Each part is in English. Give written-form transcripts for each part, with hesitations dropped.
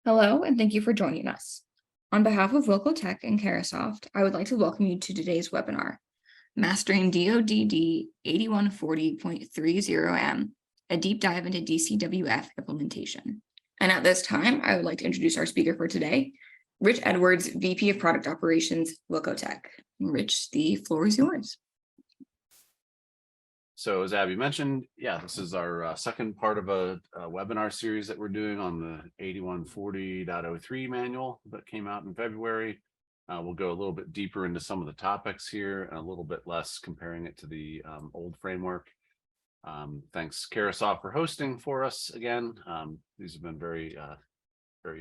Hello, and thank you for joining us. On behalf of Wilco Tech and Carasoft, I would like to welcome you to today's webinar, Mastering DoDD 8140.30M, a deep dive into DCWF implementation. And at this time, I would like to introduce our speaker for today, Rich Edwards, VP of Product Operations, Wilco Tech. Rich, the floor is yours. So as Abby mentioned, this is our second part of a webinar series that we're doing on the 8140.03 manual that came out in February. We'll go a little bit deeper into some of the topics here and a little bit less comparing it to the old framework. Thanks Carasoft for hosting for us again. These have been very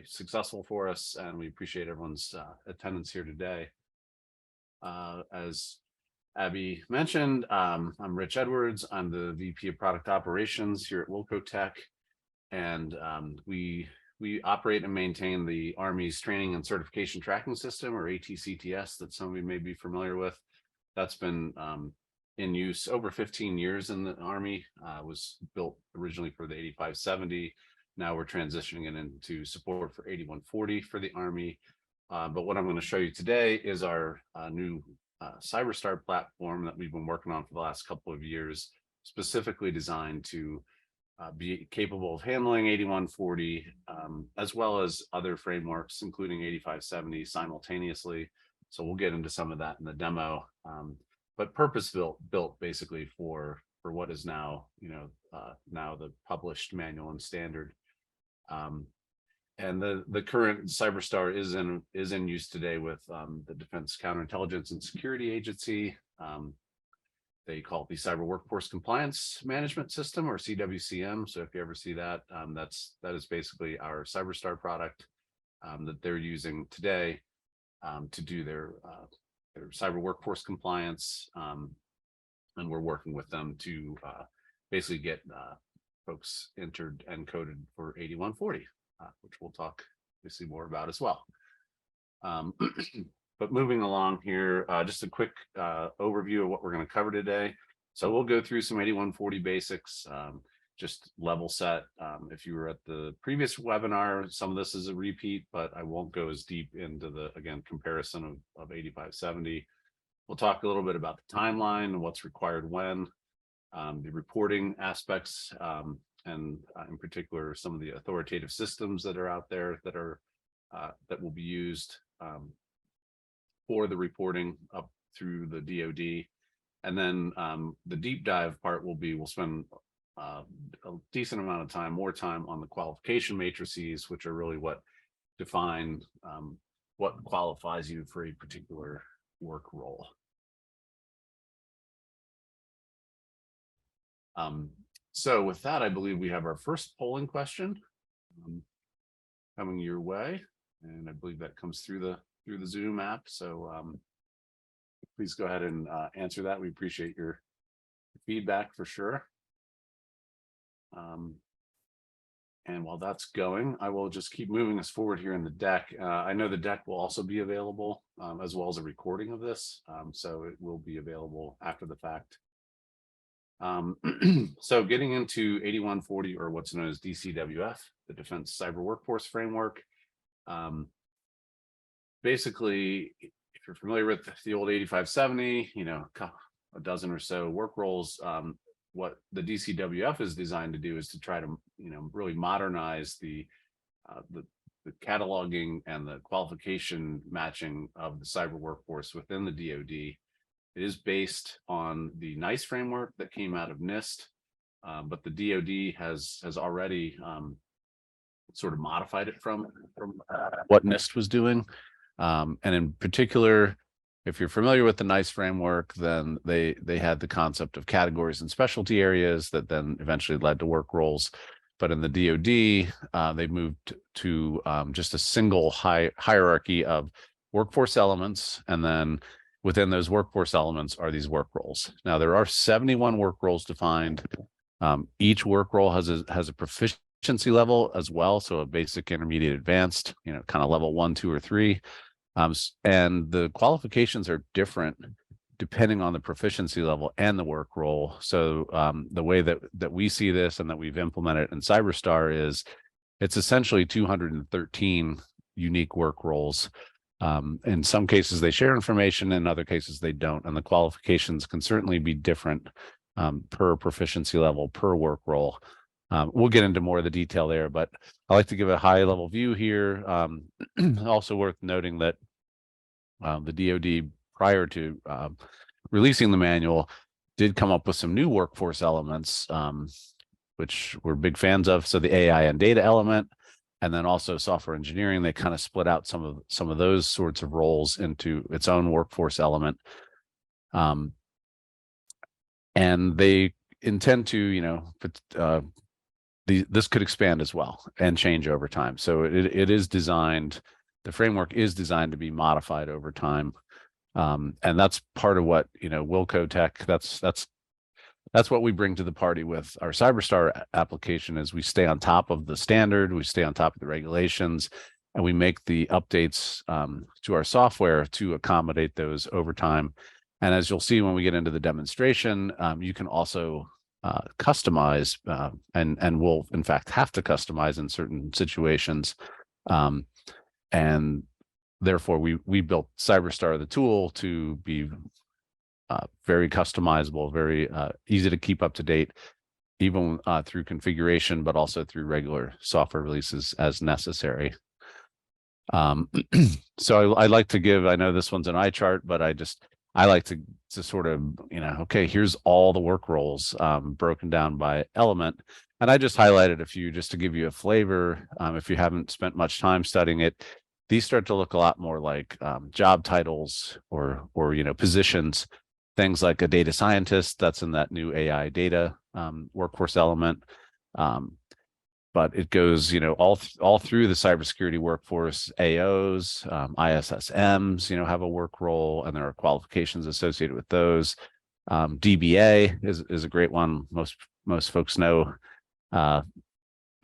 successful for us, and we appreciate everyone's attendance here today. As Abby mentioned, I'm Rich Edwards. I'm the VP of Product Operations here at Wilco Tech, and we operate and maintain the Army's Training and Certification Tracking System, or ATCTS, that some of you may be familiar with. That's been in use over 15 years in the Army. Was built originally for the 8570. Now we're transitioning it into support for 8140 for the Army. But what I'm going to show you today is our new CyberSTAR platform that we've been working on for the last couple of years, specifically designed to be capable of handling 8140 as well as other frameworks, including 8570 simultaneously. So we'll get into some of that in the demo, but purpose-built basically for what is now, now the published manual and standard. And the current CyberSTAR is in use today with the Defense Counterintelligence and Security Agency. They call it the Cyber Workforce Compliance Management System, or CWCM. So if you ever see that, that is basically our CyberSTAR product that they're using today to do their cyber workforce compliance. And we're working with them to basically get folks entered and coded for 8140. Which we'll talk obviously more about as well. But moving along here, just a quick overview of what we're going to cover today. So we'll go through some 8140 basics, just level set. If you were at the previous webinar, some of this is a repeat, but I won't go as deep into the, again, comparison of 8570. We'll talk a little bit about the timeline and what's required when, the reporting aspects, and in particular, some of the authoritative systems that are out there that are that will be used for the reporting up through the DoD. And then the deep dive part we'll spend a decent amount of time, more time on the qualification matrices, which are really what define what qualifies you for a particular work role. So with that, I believe we have our first polling question coming your way, and I believe that comes through the Zoom app. So please go ahead and answer that. We appreciate your feedback for sure. And while that's going, I will just keep moving us forward here in the deck. I know the deck will also be available as well as a recording of this, so it will be available after the fact. So getting into 8140, or what's known as DCWF, the Defense Cyber Workforce Framework. Basically, if you're familiar with the old 8570, a dozen or so work roles, what the DCWF is designed to do is to try to, really modernize the cataloging and the qualification matching of the cyber workforce within the DoD. It is based on the NICE framework that came out of NIST, but the DoD has already sort of modified it from what NIST was doing. And in particular, if you're familiar with the NICE framework, then they had the concept of categories and specialty areas that then eventually led to work roles. But in the DoD, they moved to just a single hierarchy of workforce elements, and then within those workforce elements are these work roles. Now, there are 71 work roles defined. Each work role has a proficiency level as well. So a basic, intermediate, advanced, kind of level 1, 2, or 3. And the qualifications are different depending on the proficiency level and the work role. So the way that we see this and that we've implemented in CyberSTAR is it's essentially 213 unique work roles. In some cases, they share information. In other cases, they don't. And the qualifications can certainly be different per proficiency level, per work role. We'll get into more of the detail there, but I like to give a high level view here. Also worth noting that the DoD, prior to releasing the manual, did come up with some new workforce elements, which we're big fans of. So the AI and data element, and then also software engineering, they kind of split out some of those sorts of roles into its own workforce element. And they intend to, this could expand as well and change over time. So it is designed, the framework is designed to be modified over time. And that's part of what, Wilco Tech, that's what we bring to the party with our CyberSTAR application, is we stay on top of the standard, we stay on top of the regulations, and we make the updates to our software to accommodate those over time. And as you'll see when we get into the demonstration, you can also customize and will in fact have to customize in certain situations. And therefore we built CyberSTAR, the tool, to be very customizable, very easy to keep up to date, even through configuration, but also through regular software releases as necessary. So I like to give, I know this one's an eye chart, but I like to sort of, okay, here's all the work roles broken down by element. And I just highlighted a few just to give you a flavor. If you haven't spent much time studying it, these start to look a lot more like job titles or positions, things like a data scientist. That's in that new AI data workforce element. But it goes, all through the cybersecurity workforce. AOs, ISSMs, have a work role, and there are qualifications associated with those. DBA is a great one. Most folks know a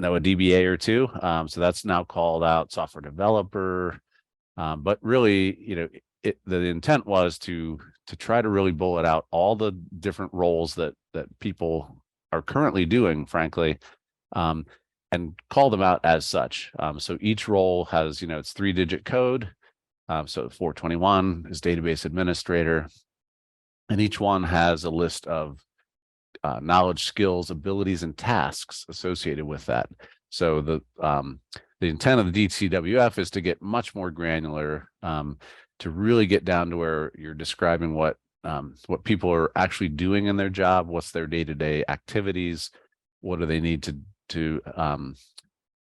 DBA or two. So that's now called out software developer. But really, the intent was to try to really bullet out all the different roles that people are currently doing, frankly. And call them out as such. So each role has, its 3-digit code. So 421 is database administrator. And each one has a list of knowledge, skills, abilities, and tasks associated with that. So the intent of the DCWF is to get much more granular, to really get down to where you're describing what people are actually doing in their job, what's their day-to-day activities, what do they need to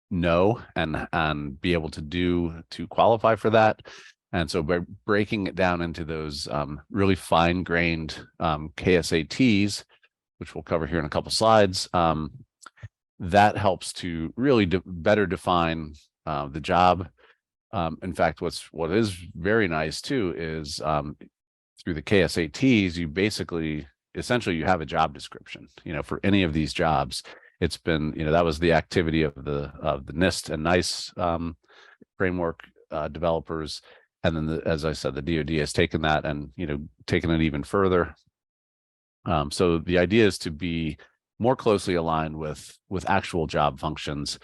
know and be able to do to qualify for that. And so by breaking it down into those really fine-grained KSATs, which we'll cover here in a couple slides, that helps to really better define the job. In fact, what is very nice too is through the KSATs, you essentially you have a job description, for any of these jobs. It's been, that was the activity of the NIST and NICE framework developers. And then, as I said, the DoD has taken that and, taken it even further. So the idea is to be more closely aligned with actual job functions,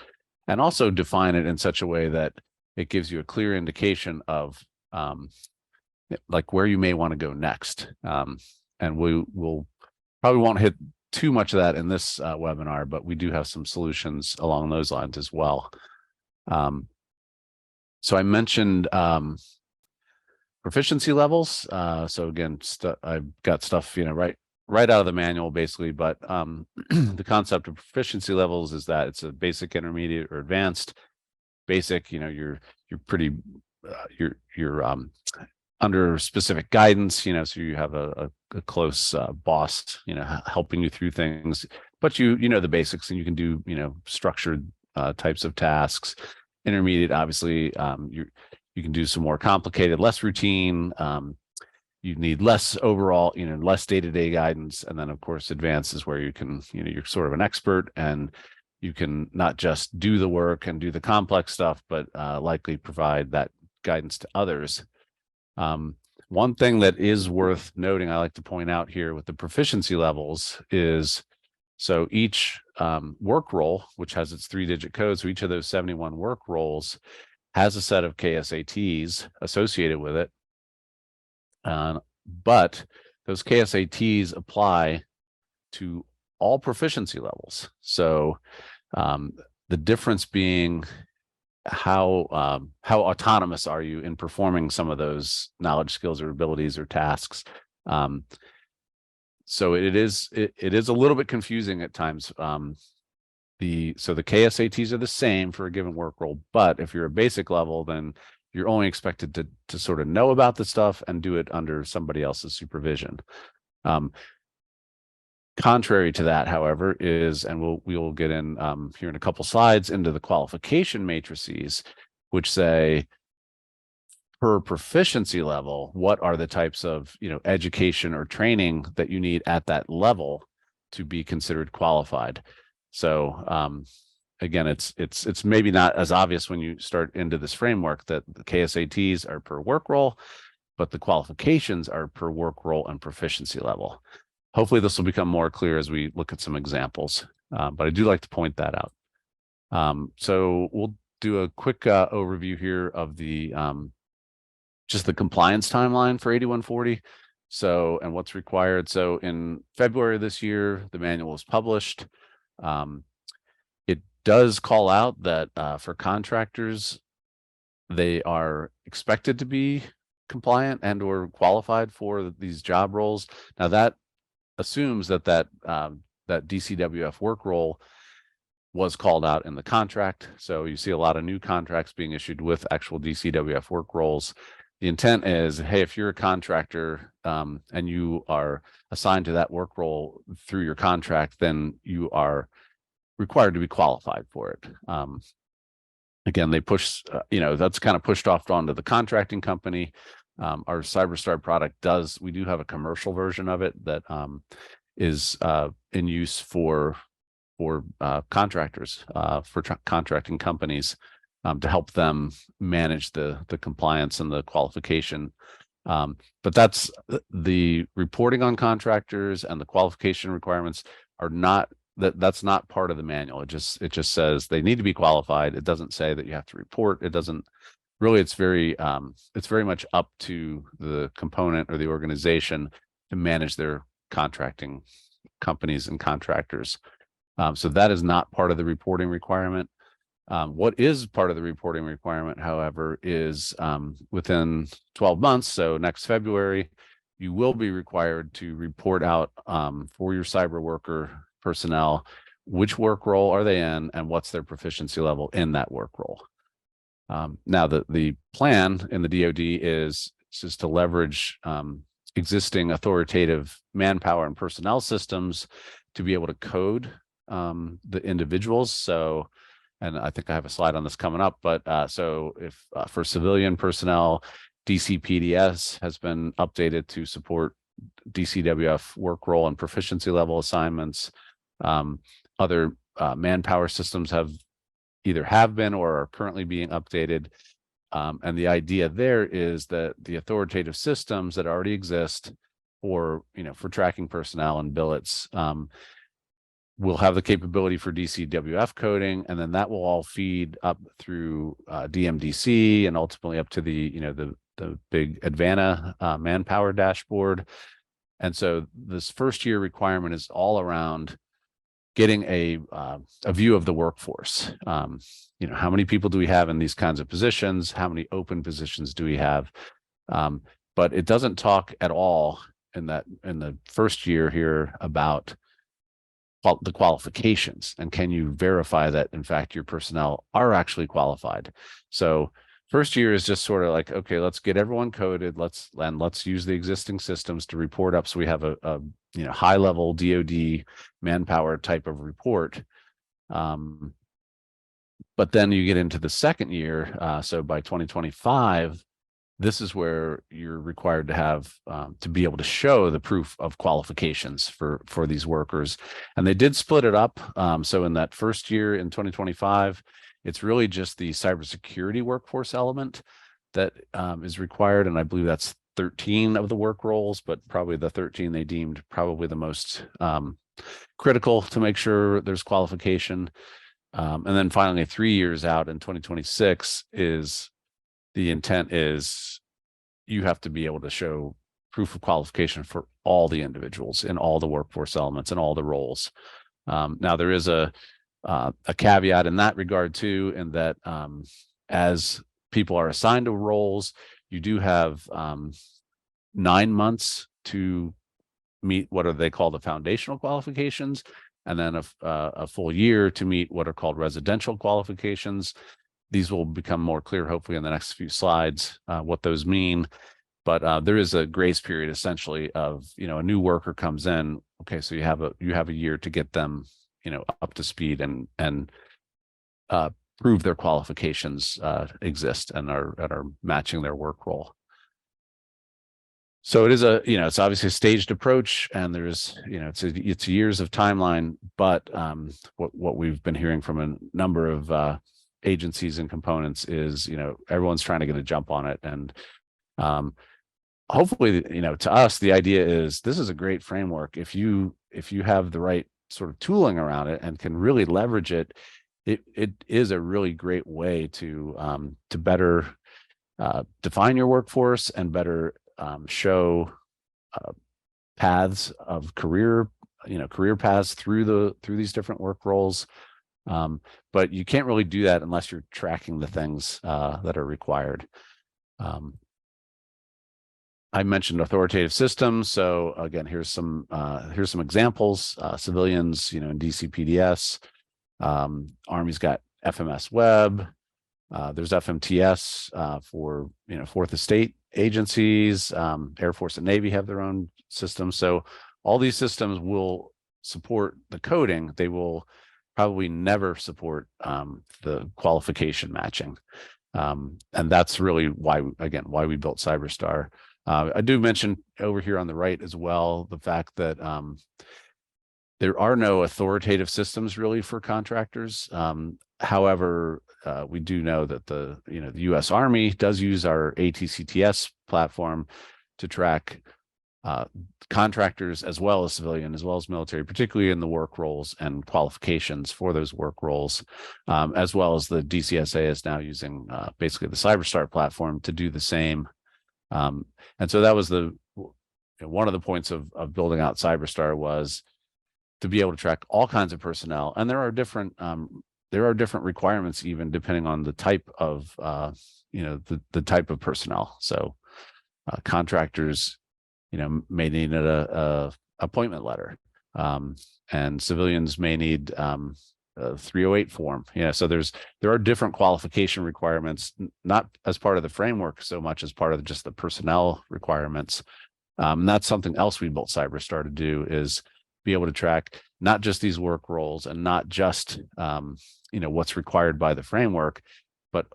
and also define it in such a way that it gives you a clear indication of like where you may want to go next. And we'll probably won't hit too much of that in this webinar, but we do have some solutions along those lines as well. So I mentioned proficiency levels. So again, I've got stuff, right out of the manual basically, but the concept of proficiency levels is that it's a basic, intermediate, or advanced. Basic, you're pretty, you're under specific guidance, so you have a close boss, helping you through things, but you know the basics, and you can do, structured types of tasks. Intermediate, obviously, you can do some more complicated, less routine. You need less overall, less day-to-day guidance. And then of course, advanced is where you can, you're sort of an expert, and you can not just do the work and do the complex stuff, but likely provide that guidance to others. One thing that is worth noting, I like to point out here with the proficiency levels, is So each work role, which has its 3-digit code, so each of those 71 work roles has a set of KSATs associated with it. But those KSATs apply to all proficiency levels. So the difference being how autonomous are you in performing some of those knowledge, skills, or abilities or tasks. So it is a little bit confusing at times. The KSATs are the same for a given work role, but if you're a basic level, then you're only expected to sort of know about the stuff and do it under somebody else's supervision. Contrary to that, however, is, and we'll get in here in a couple slides, into the qualification matrices, which say per proficiency level, what are the types of education or training that you need at that level to be considered qualified. So again, it's maybe not as obvious when you start into this framework that the KSATs are per work role, but the qualifications are per work role and proficiency level. Hopefully this will become more clear as we look at some examples, but I do like to point that out. So we'll do a quick overview here of the just the compliance timeline for 8140. So, and what's required. So in February of this year, the manual was published. It does call out that for contractors, they are expected to be compliant and or qualified for these job roles. Now that assumes that DCWF work role was called out in the contract. So you see a lot of new contracts being issued with actual DCWF work roles. The intent is, hey, if you're a contractor and you are assigned to that work role through your contract, then you are required to be qualified for it. Again, they push, that's kind of pushed off onto the contracting company. Our CyberSTAR product we do have a commercial version of it that is in use for contractors, for contracting companies, to help them manage the compliance and the qualification. But that's the reporting on contractors, and the qualification requirements are not that's not part of the manual. It just says they need to be qualified. It doesn't say that you have to report. It doesn't really. It's very much up to the component or the organization to manage their contracting companies and contractors. So that is not part of the reporting requirement. What is part of the reporting requirement, however, is within 12 months, so next February, you will be required to report out for your cyber worker personnel, which work role are they in and what's their proficiency level in that work role. Now, the plan in the DoD is just to leverage existing authoritative manpower and personnel systems to be able to code the individuals. So, and I think I have a slide on this coming up, but so if for civilian personnel, DCPDS has been updated to support DCWF work role and proficiency level assignments. Other manpower systems either have been or are currently being updated. And the idea there is that the authoritative systems that already exist for tracking personnel and billets will have the capability for DCWF coding, and then that will all feed up through DMDC and ultimately up to the big Advana manpower dashboard. And so this first year requirement is all around getting a view of the workforce. How many people do we have in these kinds of positions? How many open positions do we have? But it doesn't talk at all in the first year here about the qualifications, and can you verify that in fact your personnel are actually qualified. So first year is just sort of like, okay, let's get everyone coded, let's use the existing systems to report up, so we have a high level DoD manpower type of report. But then you get into the second year, so by 2025, this is where you're required to have to be able to show the proof of qualifications for these workers. And they did split it up. So in that first year in 2025, it's really just the cybersecurity workforce element that is required. And I believe that's 13 of the work roles, but probably the 13 they deemed probably the most critical to make sure there's qualification. And then finally, 3 years out in 2026 is the intent is you have to be able to show proof of qualification for all the individuals in all the workforce elements and all the roles. Now there is a caveat in that regard too, in that as people are assigned to roles, you do have 9 months to meet what are they call the foundational qualifications, and then a full year to meet what are called residential qualifications. These will become more clear, hopefully, in the next few slides, what those mean. But there is a grace period, essentially, of a new worker comes in. Okay, so you have a year to get them, up to speed and prove their qualifications exist and are matching their work role. So it is it's obviously a staged approach, and there's, it's years of timeline. But what we've been hearing from a number of agencies and components is, everyone's trying to get a jump on it. And hopefully, to us, the idea is this is a great framework. If you have the right sort of tooling around it and can really leverage it, it is a really great way to better define your workforce and better show paths of career paths through these different work roles. But you can't really do that unless you're tracking the things that are required. I mentioned authoritative systems. So again, here's some examples. Civilians, in DCPDS, Army's got FMS Web. There's FMTS for fourth estate agencies. Air Force and Navy have their own systems. So all these systems will support the coding. They will probably never support the qualification matching. And that's really why we built CyberSTAR. I do mention over here on the right as well the fact that there are no authoritative systems really for contractors. However, we do know that the U.S. Army does use our ATCTS platform to track contractors as well as civilian, as well as military, particularly in the work roles and qualifications for those work roles, as well as the DCSA is now using basically the CyberSTAR platform to do the same. And so that was one of the points of building out CyberSTAR was to be able to track all kinds of personnel. And there are different requirements even depending on the type of the type of personnel. So contractors may need a appointment letter, and civilians may need a 308 form. So there are different qualification requirements, not as part of the framework so much as part of just the personnel requirements. And that's something else we built CyberSTAR to do, is be able to track not just these work roles and not just what's required by the framework, but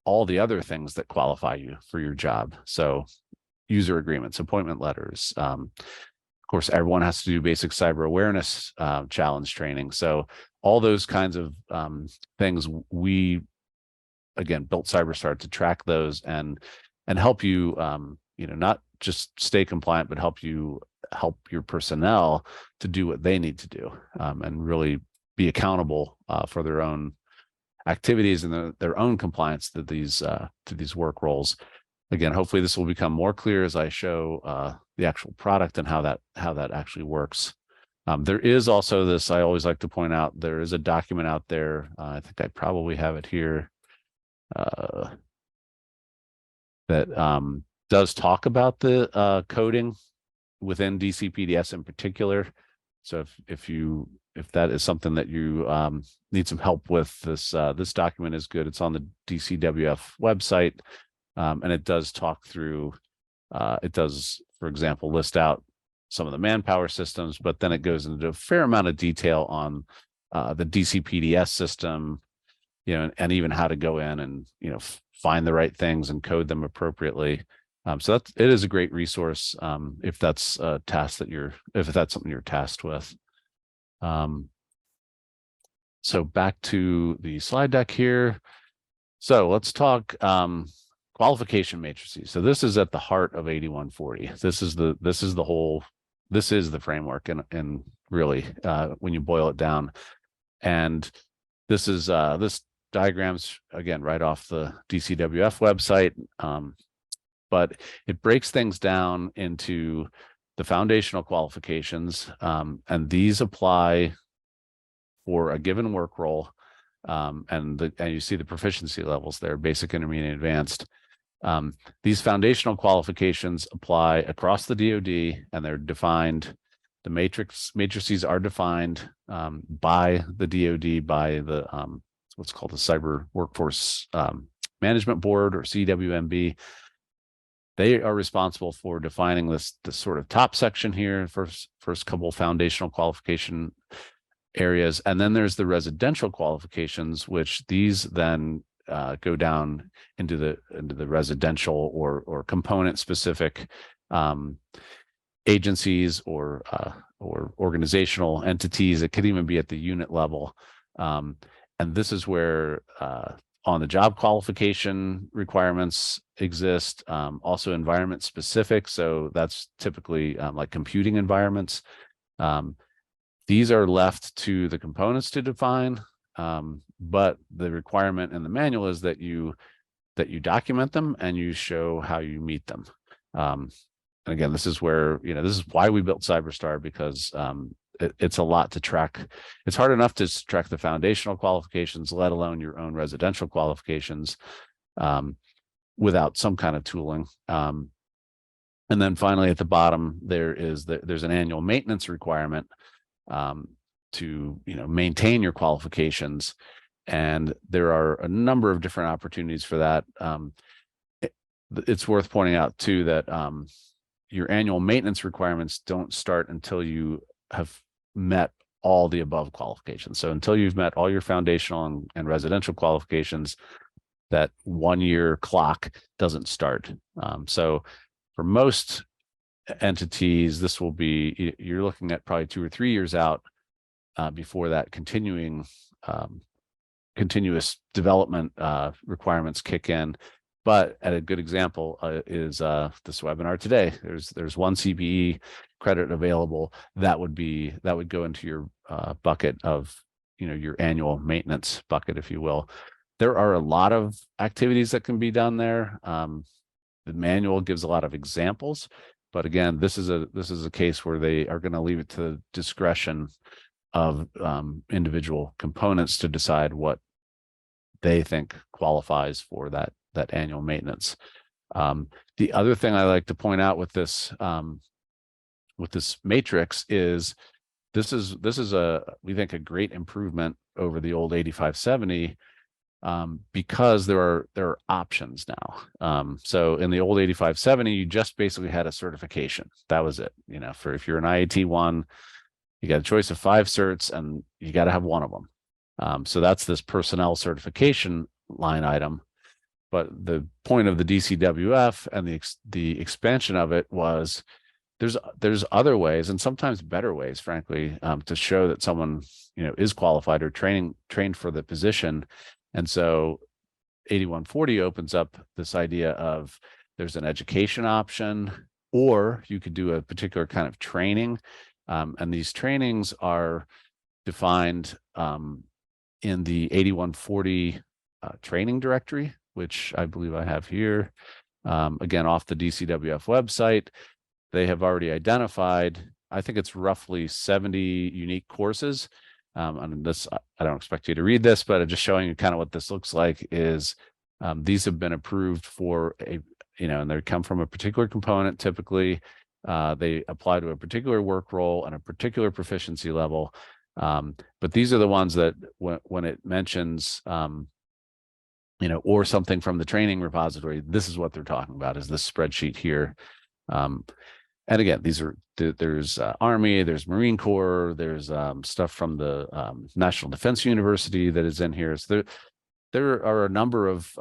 all the other things that qualify you for your job. So user agreements, appointment letters. Of course, everyone has to do basic cyber awareness challenge training. So all those kinds of things, we again built CyberSTAR to track those and help you not just stay compliant, but help your personnel to do what they need to do, and really be accountable for their own activities and their own compliance to these work roles. Again, hopefully this will become more clear as I show the actual product and how that actually works. There is also this, I always like to point out, there is a document out there. I think I probably have it here, that does talk about the coding within DCPDS in particular. So if that is something that you need some help with, this document is good. It's on the DCWF website, and it does talk through. It does, for example, list out some of the manpower systems, but then it goes into a fair amount of detail on the DCPDS system, and even how to go in and find the right things and code them appropriately. So it is a great resource if that's a task if that's something you're tasked with. So back to the slide deck here. So let's talk qualification matrices. So this is at the heart of 8140. This is the whole this is the framework, and really, when you boil it down. And this is this diagram's again right off the DCWF website, but it breaks things down into the foundational qualifications, and these apply for a given work role, and you see the proficiency levels there: basic, intermediate, advanced. These foundational qualifications apply across the DoD, and they're defined. The matrices are defined by the DoD, by the what's called the Cyber Workforce Management Board, or CWMB. They are responsible for defining this sort of top section here, first couple foundational qualification areas, and then there's the residential qualifications, which these then go down into the residential or component specific agencies or organizational entities. It could even be at the unit level, and this is where on the job qualification requirements exist, also environment specific. So that's typically like computing environments. These are left to the components to define, but the requirement in the manual is that you document them and you show how you meet them. And again, this is where, this is why we built CyberSTAR, because it's a lot to track. It's hard enough to track the foundational qualifications, let alone your own residential qualifications, without some kind of tooling. And then finally at the bottom, there's an annual maintenance requirement to maintain your qualifications, and there are a number of different opportunities for that. It's worth pointing out too that your annual maintenance requirements don't start until you have met all the above qualifications. So until you've met all your foundational and residential qualifications, that 1 year clock doesn't start. So for most entities, this will be, you're looking at probably 2 or 3 years out before that continuous development requirements kick in. But a good example is this webinar today. There's one CPE credit available that would go into your bucket of your annual maintenance bucket, if you will. There are a lot of activities that can be done there. The manual gives a lot of examples, but again, this is a case where they are going to leave it to the discretion of individual components to decide what they think qualifies for that annual maintenance. The other thing I like to point out with this matrix is this is we think a great improvement over the old 8570, because there are options now. So in the old 8570, you just basically had a certification. That was it. For if you're an IAT 1, you got a choice of 5 certs, and you got to have one of them. So that's this personnel certification line item. But the point of the DCWF and the expansion of it was there's other ways, and sometimes better ways, frankly, to show that someone is qualified or trained for the position. And so 8140 opens up this idea of there's an education option, or you could do a particular kind of training, and these trainings are defined in the 8140 training directory, which I believe I have here. Again, off the DCWF website, they have already identified, I think it's roughly 70 unique courses. And this, I don't expect you to read this, but just showing you kind of what this looks like is these have been approved for and they come from a particular component. Typically, they apply to a particular work role and a particular proficiency level. But these are the ones that when it mentions or something from the training repository, this is what they're talking about, is this spreadsheet here. And again, there's Army, there's Marine Corps, there's stuff from the National Defense University that is in here. So there are a number of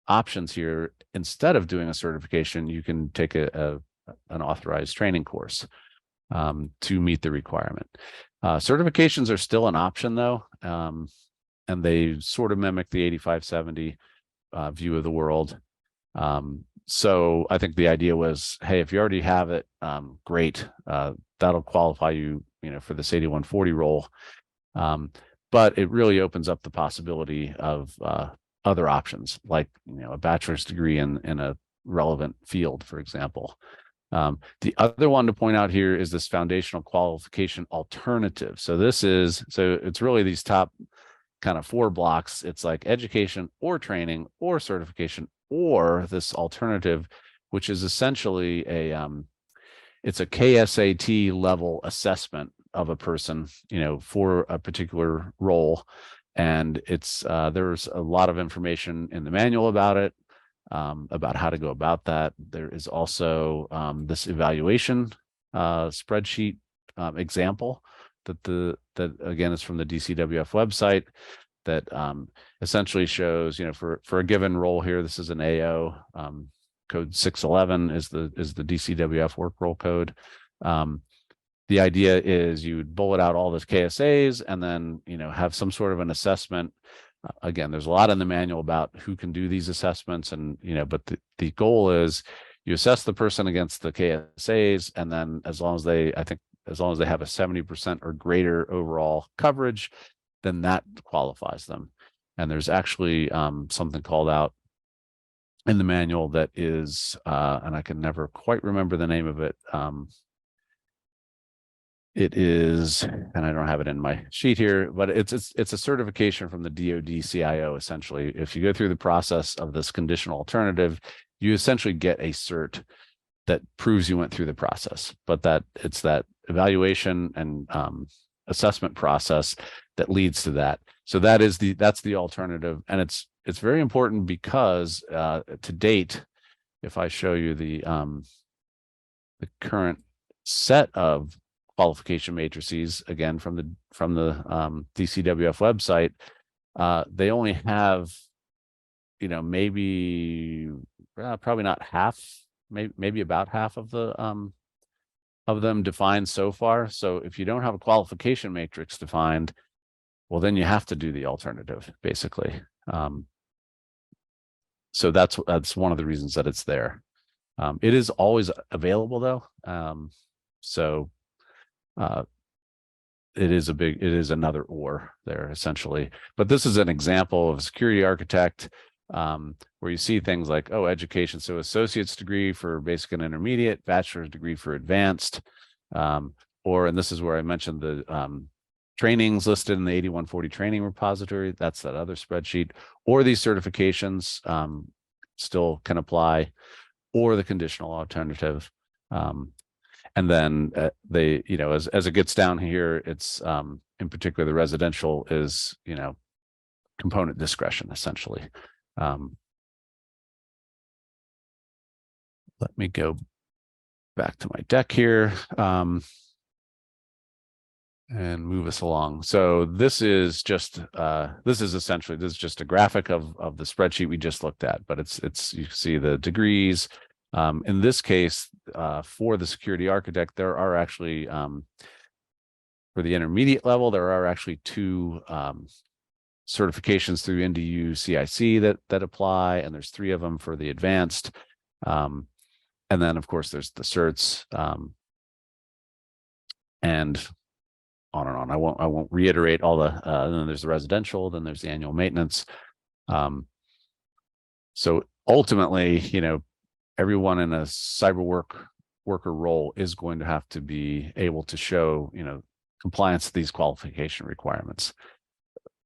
options here. Instead of doing a certification, you can take an authorized training course to meet the requirement. Certifications are still an option, though. And they sort of mimic the 8570 view of the world. So I think the idea was, hey, if you already have it, great. That'll qualify you, for this 8140 role. But it really opens up the possibility of other options, like a bachelor's degree in a relevant field, for example. The other one to point out here is this foundational qualification alternative. So it's really these top kind of 4 blocks. It's like education or training or certification or this alternative, which is essentially it's a KSAT level assessment of a person, for a particular role. And there's a lot of information in the manual about it, about how to go about that. There is also this evaluation spreadsheet example that again is from the DCWF website that essentially shows, for a given role here, this is an AO, code 611 is the DCWF work role code. The idea is you would bullet out all those KSAs and then, have some sort of an assessment. Again, there's a lot in the manual about who can do these assessments, and but the goal is you assess the person against the KSAs, and then as long as they have a 70% or greater overall coverage, then that qualifies them. And there's actually something called out in the manual that is, and I can never quite remember the name of it. It is, and I don't have it in my sheet here, but it's a certification from the DoD CIO. Essentially, if you go through the process of this conditional alternative, you essentially get a cert that proves you went through the process. But it's that evaluation and assessment process that leads to that. So that's the alternative, and it's very important because to date, if I show you the current set of qualification matrices, again from the DCWF website, they only have maybe probably not half, maybe about half of them defined so far. So if you don't have a qualification matrix defined, well, then you have to do the alternative, basically. So that's one of the reasons that it's there. It is always available though. So it is another OR there essentially. But this is an example of a security architect where you see things like, education. So associate's degree for basic and intermediate, bachelor's degree for advanced, and this is where I mentioned the trainings listed in the 8140 training repository. That's that other spreadsheet, or these certifications still can apply, or the conditional alternative. And then they, as it gets down here, it's in particular the residential is, component discretion essentially. Let me go back to my deck here and move us along. So this is just essentially just a graphic of the spreadsheet we just looked at, but it's you see the degrees. In this case, for the security architect, there are actually for the intermediate level, there are actually 2 certifications through NDU CIC that apply, and there's 3 of them for the advanced. And then of course there's the certs, and on and on. I won't reiterate all the then there's the residential, then there's the annual maintenance. So ultimately, everyone in a cyber worker role is going to have to be able to show, compliance to these qualification requirements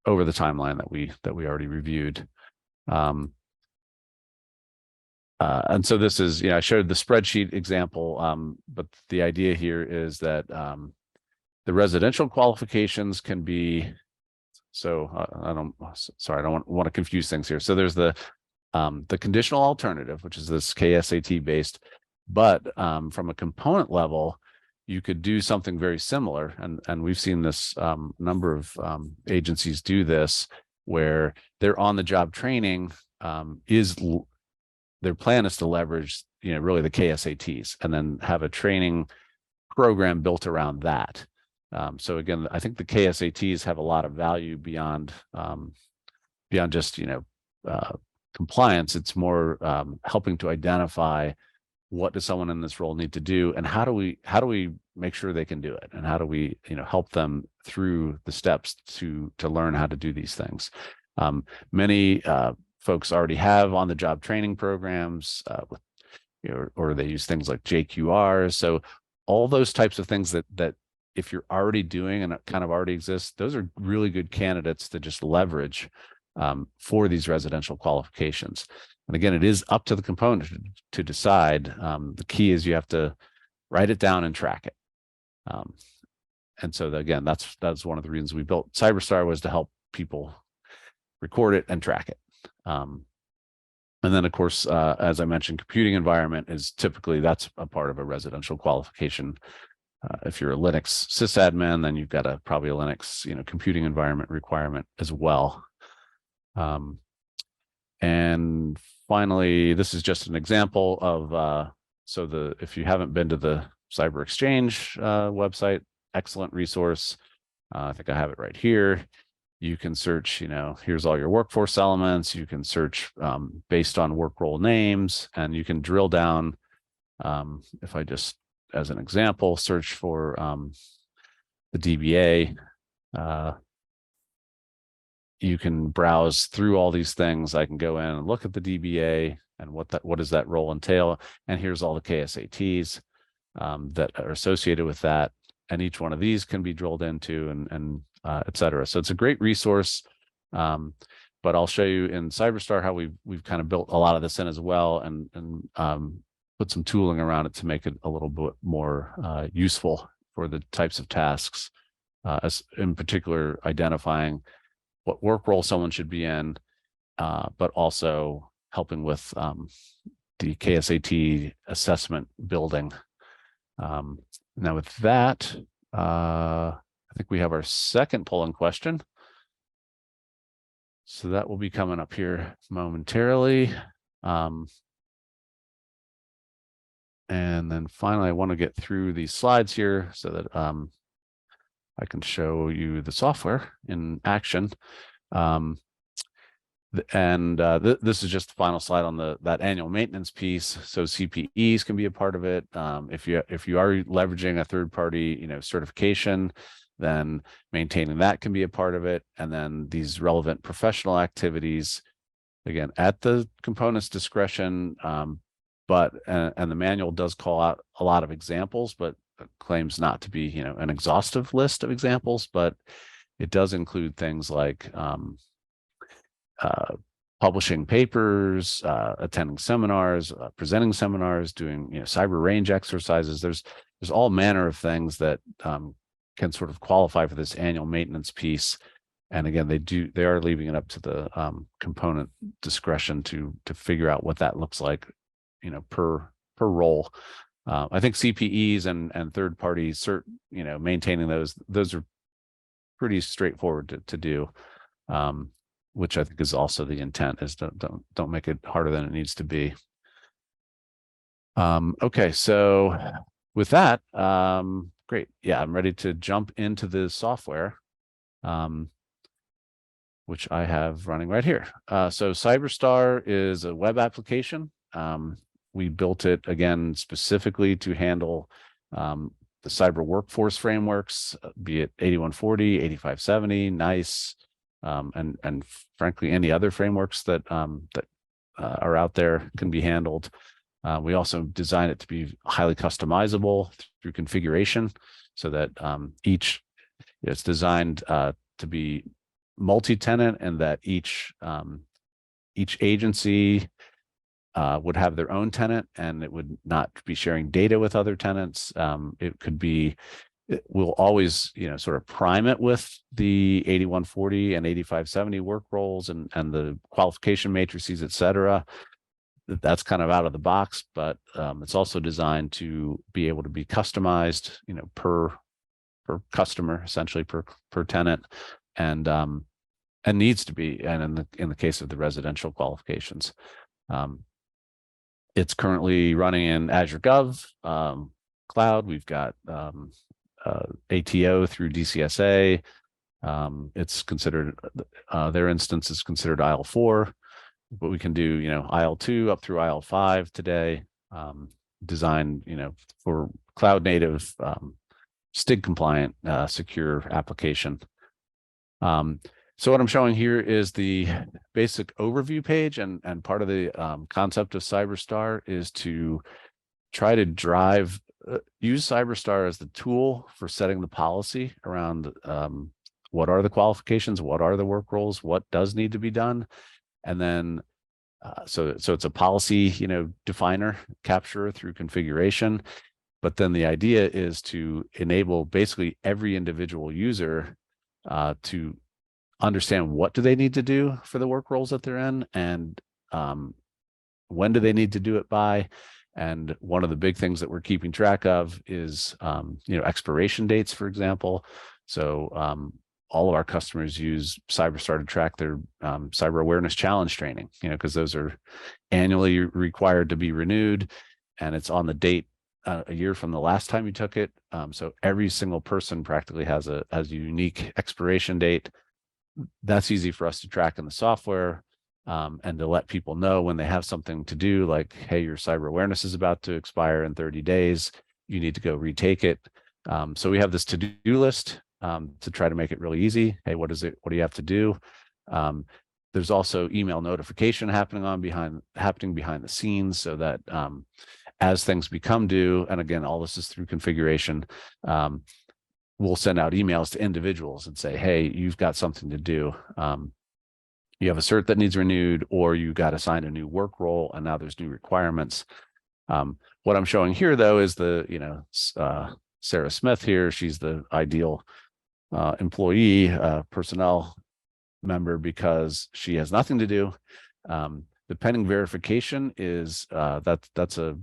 over the timeline that we already reviewed. And so this is, I showed the spreadsheet example, but the idea here is that the residential qualifications can be, so I don't want to confuse things here. So there's the conditional alternative, which is this KSAT based, but from a component level, you could do something very similar. And we've seen this number of agencies do this, where their on-the-job training their plan is to leverage, really the KSATs, and then have a training program built around that. So again, I think the KSATs have a lot of value beyond just, compliance. It's more helping to identify what does someone in this role need to do, and how do we make sure they can do it, and how do we help them through the steps to learn how to do these things. Many folks already have on-the-job training programs, or they use things like JQRs. So all those types of things that if you're already doing and it kind of already exists, those are really good candidates to just leverage for these residential qualifications. And again, it is up to the component to decide. The key is you have to write it down and track it. And so again, that's one of the reasons we built CyberSTAR, was to help people record it and track it. And then, of course, as I mentioned, computing environment is typically, that's a part of a residential qualification. If you're a Linux sysadmin, then you've got probably a Linux computing environment requirement as well. And finally, this is just an example of if you haven't been to the Cyber Exchange website, excellent resource. I think I have it right here. You can search, here's all your workforce elements. You can search based on work role names, and you can drill down. If I just, as an example, search for the DBA, you can browse through all these things. I can go in and look at the DBA and what does that role entail. And here's all the KSATs that are associated with that. And each one of these can be drilled into and et cetera. So it's a great resource. But I'll show you in CyberSTAR how we've kind of built a lot of this in as well, and put some tooling around it to make it a little bit more useful for the types of tasks, as in particular identifying what work role someone should be in, but also helping with the KSAT assessment building. Now with that, I think we have our second polling question. So that will be coming up here momentarily. And then finally, I want to get through these slides here so that I can show you the software in action. This is just the final slide on that annual maintenance piece. So CPEs can be a part of it. If you are leveraging a third-party certification, then maintaining that can be a part of it. And then these relevant professional activities, again, at the component's discretion. But the manual does call out a lot of examples, but claims not to be an exhaustive list of examples. But it does include things like publishing papers, attending seminars, presenting seminars, doing cyber range exercises. There's all manner of things that can sort of qualify for this annual maintenance piece. And again, they are leaving it up to the component discretion to figure out what that looks like, per role. I think CPEs and third party cert, maintaining those are pretty straightforward to do. Which I think is also the intent, is don't make it harder than it needs to be. Okay, so with that, great. Yeah, I'm ready to jump into the software, which I have running right here. So CyberSTAR is a web application. We built it, again, specifically to handle the cyber workforce frameworks, be it 8140, 8570, NICE, and frankly, any other frameworks that are out there can be handled. We also design it to be highly customizable through configuration, so that it's designed to be multi-tenant, and that each agency would have their own tenant, and it would not be sharing data with other tenants. We'll always, sort of prime it with the 8140 and 8570 work roles and the qualification matrices, et cetera. That's kind of out of the box, but it's also designed to be able to be customized, per customer, essentially per tenant, and needs to be. And in the case of the residential qualifications, it's currently running in Azure Gov Cloud. We've got ATO through DCSA. It's considered, their instance is considered IL4. but we can do, IL2 up through IL5 today, designed, for cloud native, STIG compliant, secure application. So what I'm showing here is the basic overview page, and part of the concept of CyberSTAR is to try to use CyberSTAR as the tool for setting the policy around what are the qualifications, what are the work roles, what does need to be done, and then so it's a policy, definer, capturer through configuration. But then the idea is to enable basically every individual user to understand what do they need to do for the work roles that they're in, and when do they need to do it by. And one of the big things that we're keeping track of is, expiration dates, for example. So all of our customers use CyberSTAR to track their cyber awareness challenge training, because those are annually required to be renewed, and it's on the date a year from the last time you took it. So every single person practically has a unique expiration date. That's easy for us to track in the software, and to let people know when they have something to do, like, hey, your cyber awareness is about to expire in 30 days. You need to go retake it. So we have this to-do list to try to make it really easy. Hey, what is it? What do you have to do? There's also email notification happening behind the scenes, so that as things become due, and again, all this is through configuration, we'll send out emails to individuals and say, hey, you've got something to do. You have a cert that needs renewed, or you got assigned a new work role, and now there's new requirements. What I'm showing here, though, is the, Sarah Smith here. She's the ideal employee, personnel member, because she has nothing to do. The pending verification is that's a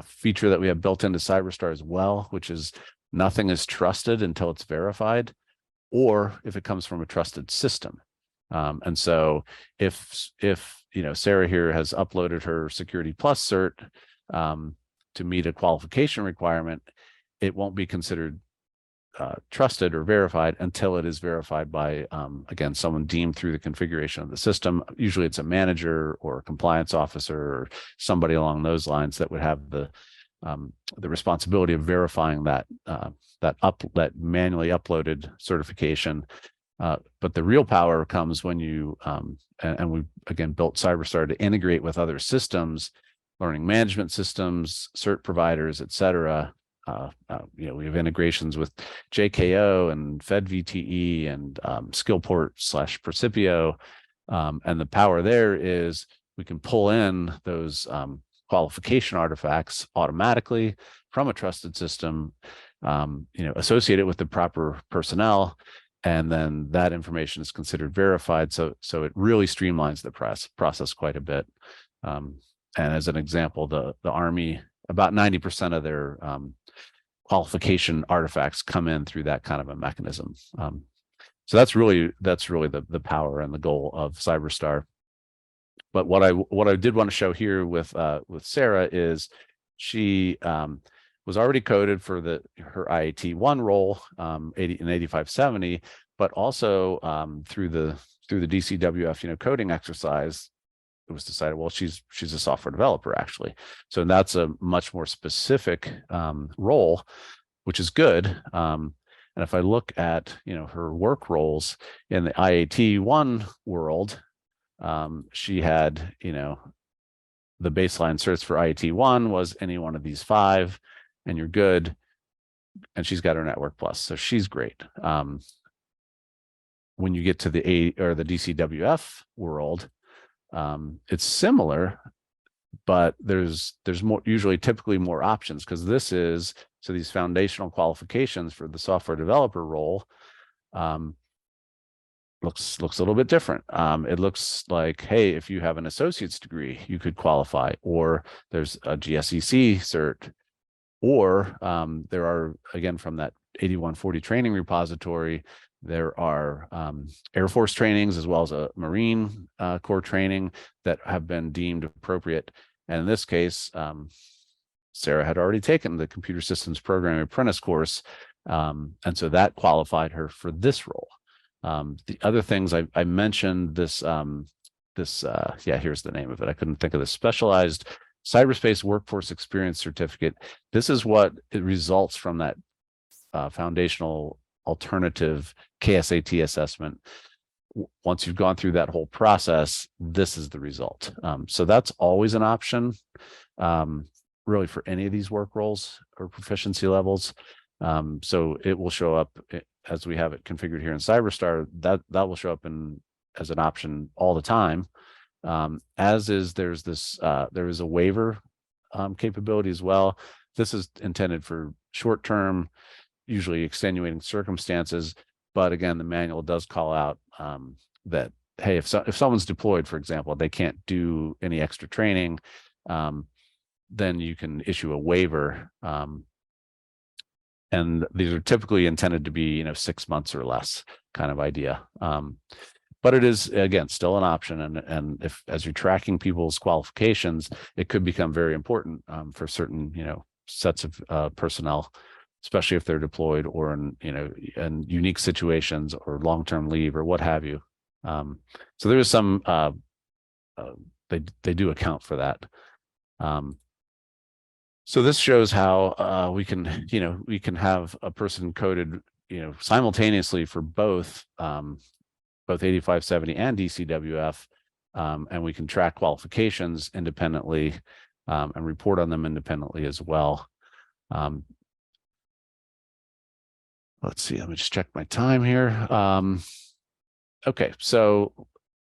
feature that we have built into CyberSTAR as well, which is nothing is trusted until it's verified, or if it comes from a trusted system. And so if Sarah here has uploaded her Security Plus cert to meet a qualification requirement, it won't be considered trusted or verified until it is verified by, again, someone deemed through the configuration of the system. Usually it's a manager or a compliance officer or somebody along those lines that would have the responsibility of verifying that manually uploaded certification. But the real power comes when you, and we again built CyberSTAR to integrate with other systems, learning management systems, cert providers, et cetera. We have integrations with JKO and FedVTE and Skillport/Percipio. And the power there is we can pull in those qualification artifacts automatically from a trusted system, associate it with the proper personnel, and then that information is considered verified. So it really streamlines the process quite a bit. And as an example, the Army, about 90% of their qualification artifacts come in through that kind of a mechanism. So that's really the power and the goal of CyberSTAR. But what I did want to show here with Sarah is she was already coded for her IAT1 role, 8570, but also through the DCWF coding exercise, it was decided, well, she's a software developer, actually. So that's a much more specific role, which is good. And if I look at her work roles in the IAT1 world, she had the baseline certs for IAT1 was any one of these 5, and you're good. And she's got her Network Plus, so she's great. When you get to the DCWF world, it's similar, but there's typically more options, because these foundational qualifications for the software developer role looks a little bit different. It looks like, hey, if you have an associate's degree, you could qualify, or there's a GSEC cert, or there are, again, from that 8140 training repository, there are Air Force trainings as well as a Marine Corps training that have been deemed appropriate. And in this case, Sarah had already taken the Computer Systems Program Apprentice course, and so that qualified her for this role. The other things I mentioned, this yeah, here's the name of it. I couldn't think of the Specialized Cyberspace Workforce Experience Certificate. This is what it results from that foundational alternative KSAT assessment. Once you've gone through that whole process, this is the result. So that's always an option, really, for any of these work roles or proficiency levels. So it will show up as we have it configured here in CyberSTAR. That will show up as an option all the time. As is, there is a waiver capability as well. This is intended for short-term, usually extenuating circumstances. But again, the manual does call out that, hey, if someone's deployed, for example, they can't do any extra training, then you can issue a waiver. And these are typically intended to be, 6 months or less kind of idea. But it is, again, still an option. And if, as you're tracking people's qualifications, it could become very important for certain, sets of personnel, especially if they're deployed or in unique situations or long-term leave or what have you. So there is some, they do account for that. So this shows how we can have a person coded, simultaneously for both 8570 and DCWF, and we can track qualifications independently and report on them independently as well. Let's see, let me just check my time here. Okay, so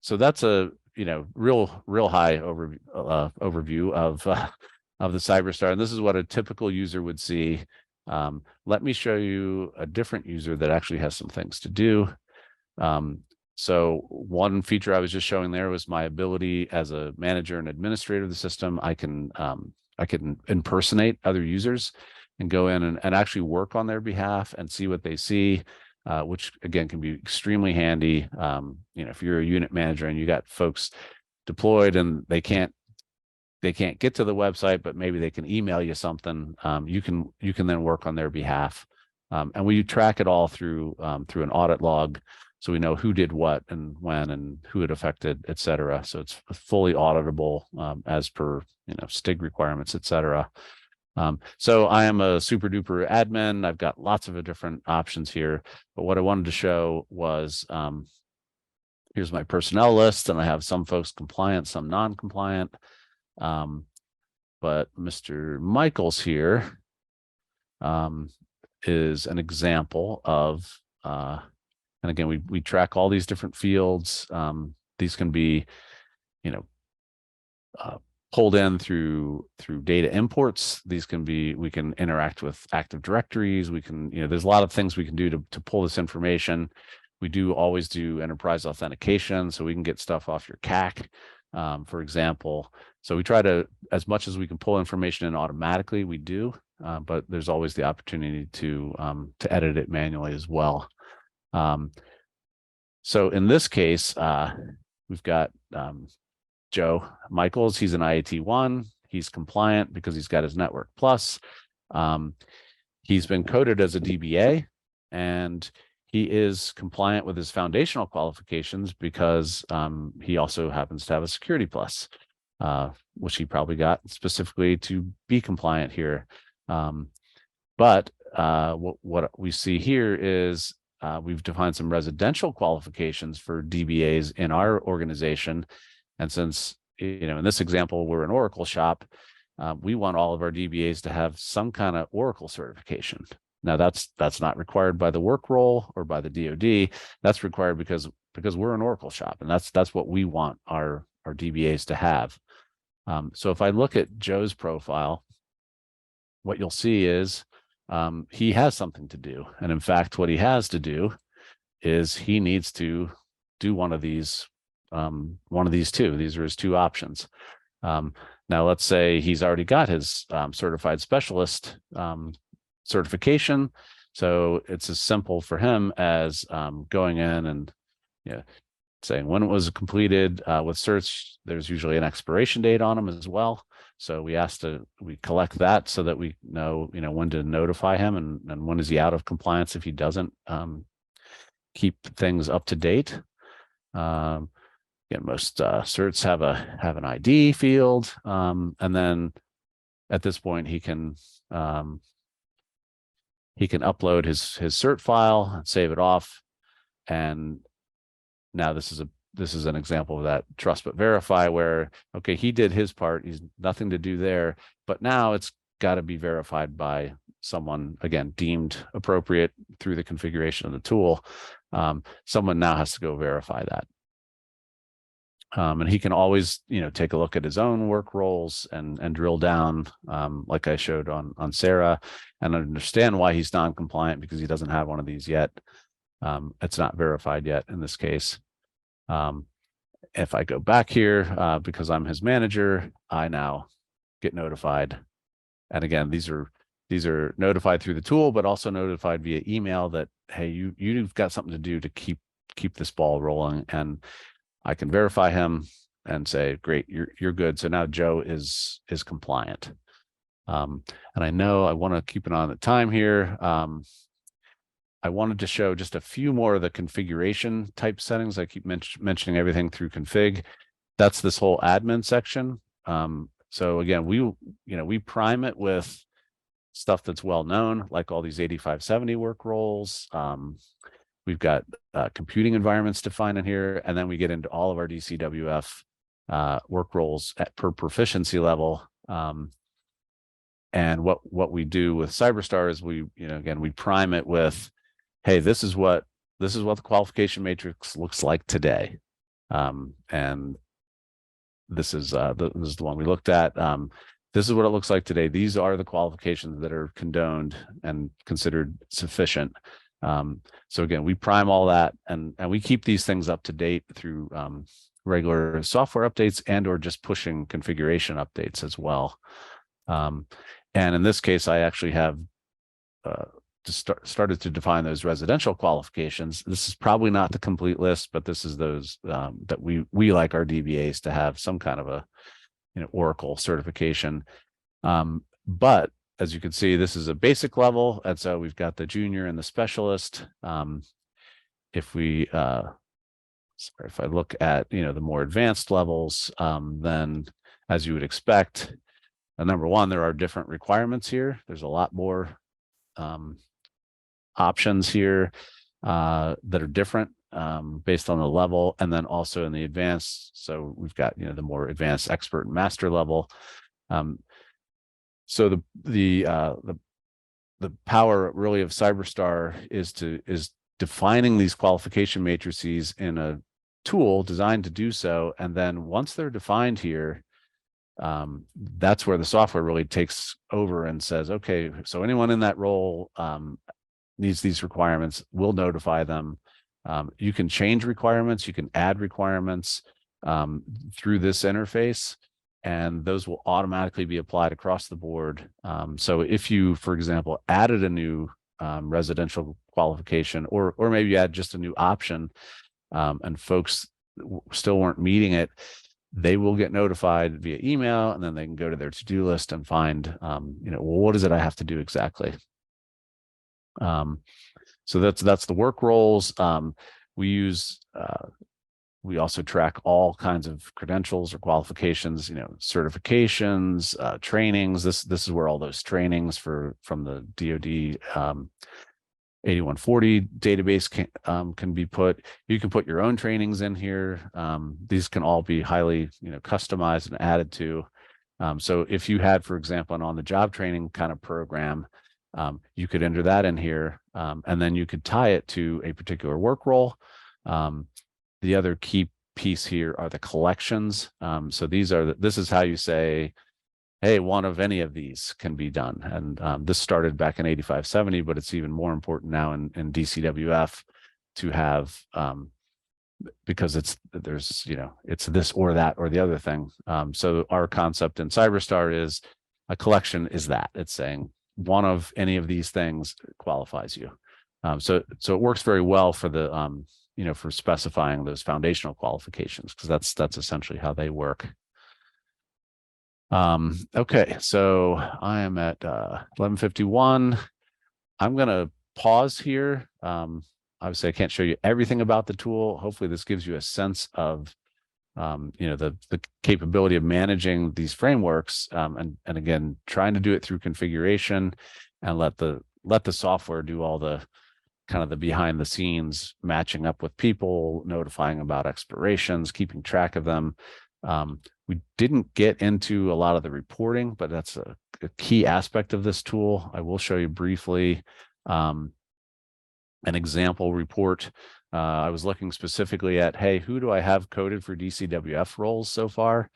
that's a real high overview of the CyberSTAR, and this is what a typical user would see. Let me show you a different user that actually has some things to do. So one feature I was just showing there was my ability as a manager and administrator of the system. I can impersonate other users and go in and actually work on their behalf and see what they see, which again can be extremely handy. If you're a unit manager and you got folks deployed and they can't get to the website, but maybe they can email you something, you can then work on their behalf. And we track it all through an audit log, so we know who did what and when and who it affected, et cetera. So it's fully auditable as per STIG requirements, et cetera. So I am a super duper admin. I've got lots of different options here, but what I wanted to show was here's my personnel list, and I have some folks compliant, some non-compliant. But Mr. Michaels here is an example of, and again, we track all these different fields. These can be, pulled in through data imports. These can be, we can interact with Active Directories. We can, there's a lot of things we can do to pull this information. We do always do enterprise authentication, so we can get stuff off your CAC, for example. So we try to, as much as we can pull information in automatically, we do, but there's always the opportunity to edit it manually as well. So in this case, we've got Joe Michaels. He's an IAT1. He's compliant because he's got his Network Plus. He's been coded as a DBA, and he is compliant with his foundational qualifications because he also happens to have a Security Plus, which he probably got specifically to be compliant here. But what we see here is we've defined some residential qualifications for DBAs in our organization. And since, in this example, we're an Oracle shop, we want all of our DBAs to have some kind of Oracle certification. Now, that's not required by the work role or by the DoD. That's required because we're an Oracle shop, and that's what we want our DBAs to have. So if I look at Joe's profile, what you'll see is he has something to do. And in fact, what he has to do is he needs to do one of these two. These are his two options. Now, let's say he's already got his certified specialist certification. So it's as simple for him as going in and saying when it was completed. With certs, there's usually an expiration date on them as well. So we collect that so that we know, when to notify him and when is he out of compliance if he doesn't keep things up to date. again, most certs have an ID field, and then at this point he can upload his cert file and save it off. And now this is an example of that trust but verify, where okay, he did his part, he's nothing to do there, but now it's got to be verified by someone, again, deemed appropriate through the configuration of the tool. Someone now has to go verify that. And he can always, take a look at his own work roles and drill down, like I showed on Sarah, and understand why he's non-compliant, because he doesn't have one of these yet. It's not verified yet in this case. If I go back here, because I'm his manager, I now get notified. And again, these are notified through the tool, but also notified via email that, hey, you've got something to do to keep this ball rolling. And I can verify him and say, great, you're good. So now Joe is compliant. And I know I want to keep an eye on the time here. I wanted to show just a few more of the configuration type settings. I keep mentioning everything through config. That's this whole admin section. So again, we prime it with stuff that's well known, like all these 8570 work roles. We've got computing environments defined in here, and then we get into all of our DCWF work roles per proficiency level. And what we do with CyberSTAR is we prime it with, hey, this is what the qualification matrix looks like today, and this is the one we looked at. This is what it looks like today. These are the qualifications that are condoned and considered sufficient. So again, we prime all that, and we keep these things up to date through regular software updates and or just pushing configuration updates as well. And in this case, I actually have started to define those residential qualifications. This is probably not the complete list, but this is those that we like our DBAs to have some kind of a Oracle certification. But as you can see, this is a basic level, and so we've got the junior and the specialist. If I look at the more advanced levels, then as you would expect, number one, there are different requirements here. There's a lot more options here that are different based on the level, and then also in the advanced. So we've got the more advanced expert and master level. So the power really of CyberSTAR is defining these qualification matrices in a tool designed to do so, and then once they're defined here, that's where the software really takes over and says, okay, so anyone in that role needs these requirements, we'll notify them. You can change requirements, you can add requirements through this interface, and those will automatically be applied across the board. So if you, for example, added a new residential qualification, or maybe you add just a new option, and folks still weren't meeting it, they will get notified via email, and then they can go to their to-do list and find, well, what is it I have to do exactly? So that's the work roles. We also track all kinds of credentials or qualifications, certifications, trainings. This is where all those trainings from the DoD 8140 database can be put. You can put your own trainings in here. These can all be highly customized and added to. So if you had, for example, an on-the-job training kind of program, you could enter that in here, and then you could tie it to a particular work role. The other key piece here are the collections. So this is how you say, hey, one of any of these can be done. And this started back in 8570, but it's even more important now in DCWF to have, because it's this or that or the other thing. So our concept in CyberSTAR is a collection is that. It's saying one of any of these things qualifies you. So it works very well for the for specifying those foundational qualifications, because that's essentially how they work. Okay, so I am at 11:51. I'm gonna pause here. Obviously I can't show you everything about the tool. Hopefully this gives you a sense of the capability of managing these frameworks, and again, trying to do it through configuration and let the software do all the kind of the behind the scenes matching up with people, notifying about expirations, keeping track of them. We didn't get into a lot of the reporting, but that's a key aspect of this tool. I will show you briefly an example report. I was looking specifically at, hey, who do I have coded for DCWF roles so far?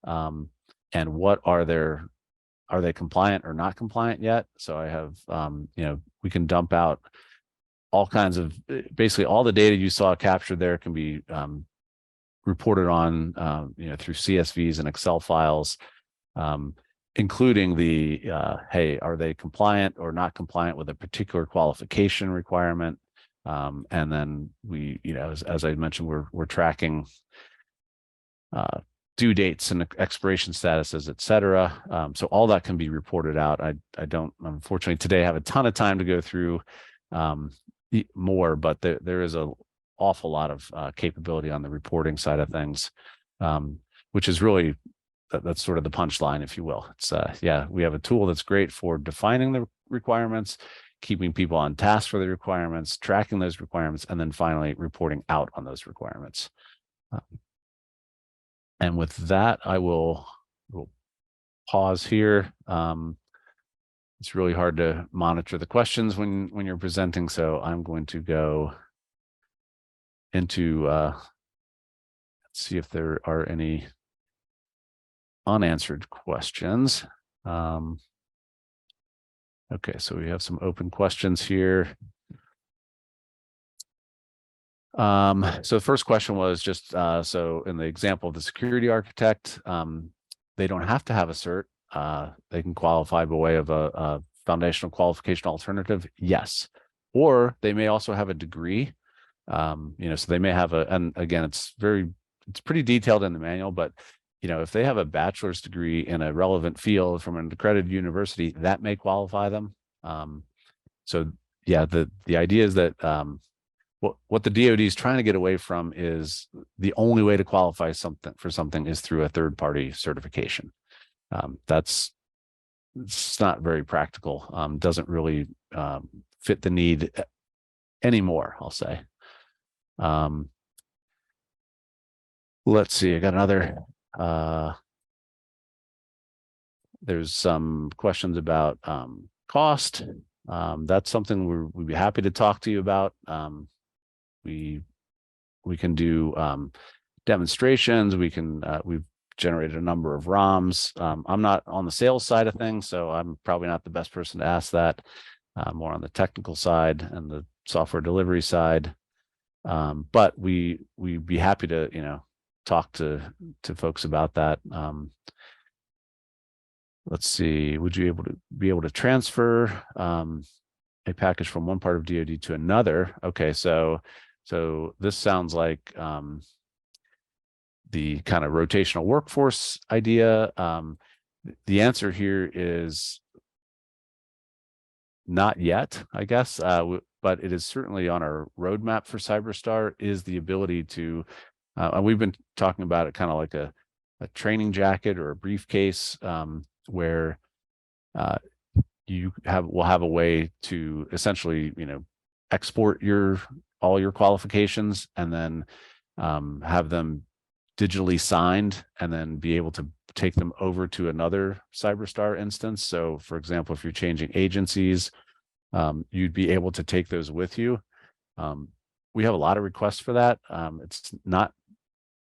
And what are they compliant or not compliant yet? So I have, we can dump out all kinds of, basically all the data you saw captured there can be reported on, through CSVs and Excel files, including the, hey, are they compliant or not compliant with a particular qualification requirement? And then we, as I mentioned, we're tracking due dates and expiration statuses, et cetera. So all that can be reported out. I don't, unfortunately, today have a ton of time to go through more, but there is an awful lot of capability on the reporting side of things, which is really, that's sort of the punchline, if you will. It's we have a tool that's great for defining the requirements, keeping people on task for the requirements, tracking those requirements, and then finally reporting out on those requirements. And with that, I will pause here. It's really hard to monitor the questions when you're presenting, so I'm going to go into see if there are any unanswered questions. Okay, so we have some open questions here. So the first question was just, so in the example of the security architect, they don't have to have a cert. They can qualify by way of a foundational qualification alternative. Yes. Or they may also have a degree. So they may have and again, it's pretty detailed in the manual, but if they have a bachelor's degree in a relevant field from an accredited university, that may qualify them. So yeah, the idea is that what the DoD is trying to get away from is the only way to qualify for something is through a third-party certification. It's not very practical. Doesn't really fit the need anymore, I'll say. Let's see, I got another. There's some questions about cost. That's something we'd be happy to talk to you about. We can do demonstrations. We've generated a number of ROMs. I'm not on the sales side of things, so I'm probably not the best person to ask that. More on the technical side and the software delivery side. But we'd be happy to talk to folks about that. Let's see, would you be able to transfer a package from one part of DoD to another? Okay, so this sounds like the kind of rotational workforce idea. The answer here is not yet, I guess, but it is certainly on our roadmap for CyberSTAR, is the ability to, and we've been talking about it kind of like a training jacket or a briefcase, where you will have a way to essentially, export all your qualifications and then have them digitally signed and then be able to take them over to another CyberSTAR instance. So for example, if you're changing agencies, you'd be able to take those with you. We have a lot of requests for that. It's not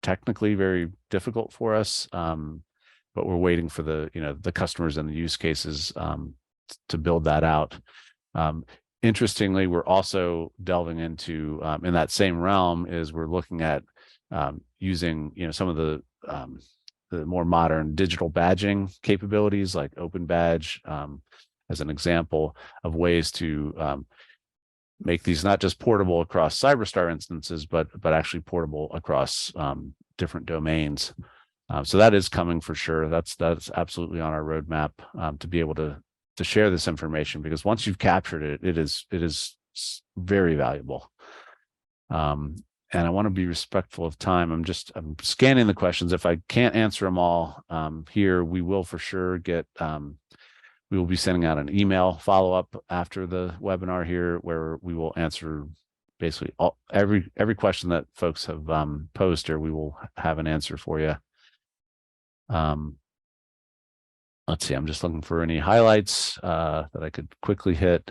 technically very difficult for us, but we're waiting for the customers and the use cases to build that out. Interestingly, we're also delving into, in that same realm, is we're looking at using some of the more modern digital badging capabilities like Open Badge, as an example of ways to make these not just portable across CyberSTAR instances, but actually portable across different domains. So that is coming for sure. That's absolutely on our roadmap, to be able to share this information, because once you've captured it, it is very valuable. And I want to be respectful of time. I'm scanning the questions. If I can't answer them all here, we will for sure get, we will be sending out an email follow-up after the webinar here, where we will answer basically every question that folks have posed here. We will have an answer for you. Let's see, I'm just looking for any highlights that I could quickly hit.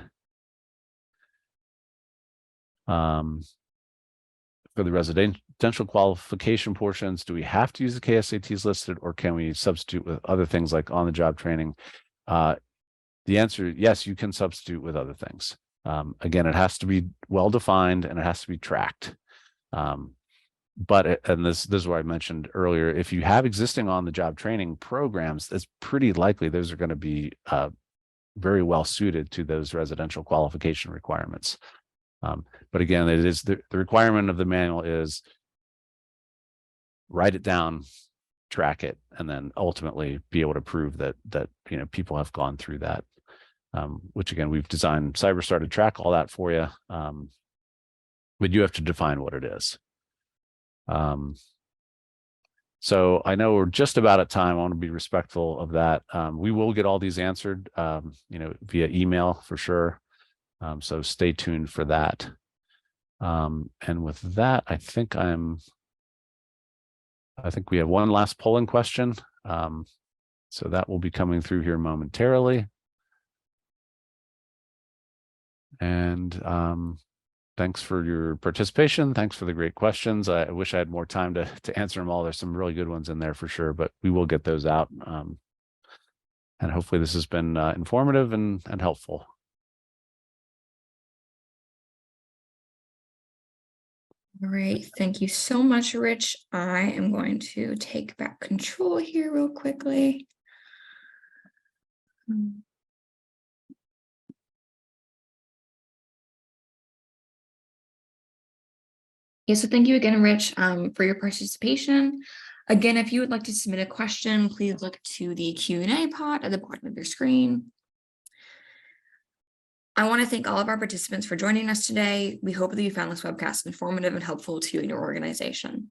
For the residential qualification portions, do we have to use the KSATs listed, or can we substitute with other things like on-the-job training? The answer, yes, you can substitute with other things. Again, it has to be well-defined and it has to be tracked. But this is what I mentioned earlier, if you have existing on-the-job training programs, it's pretty likely those are going to be very well suited to those residential qualification requirements. But again, it is the requirement of the manual is write it down, track it, and then ultimately be able to prove that people have gone through that. Which again, we've designed CyberSTAR to track all that for you, but you have to define what it is. So I know we're just about at time. I want to be respectful of that. We will get all these answered, via email for sure. So stay tuned for that. And with that, I think we have one last polling question. So that will be coming through here momentarily. And thanks for your participation. Thanks for the great questions. I wish I had more time to answer them all. There's some really good ones in there for sure, but we will get those out. And hopefully this has been informative and helpful. All right, thank you so much, Rich. I am going to take back control here real quickly. Yeah, so thank you again, Rich, for your participation. Again, if you would like to submit a question, please look to the Q&A pod at the bottom of your screen. I want to thank all of our participants for joining us today. We hope that you found this webcast informative and helpful to you and your organization.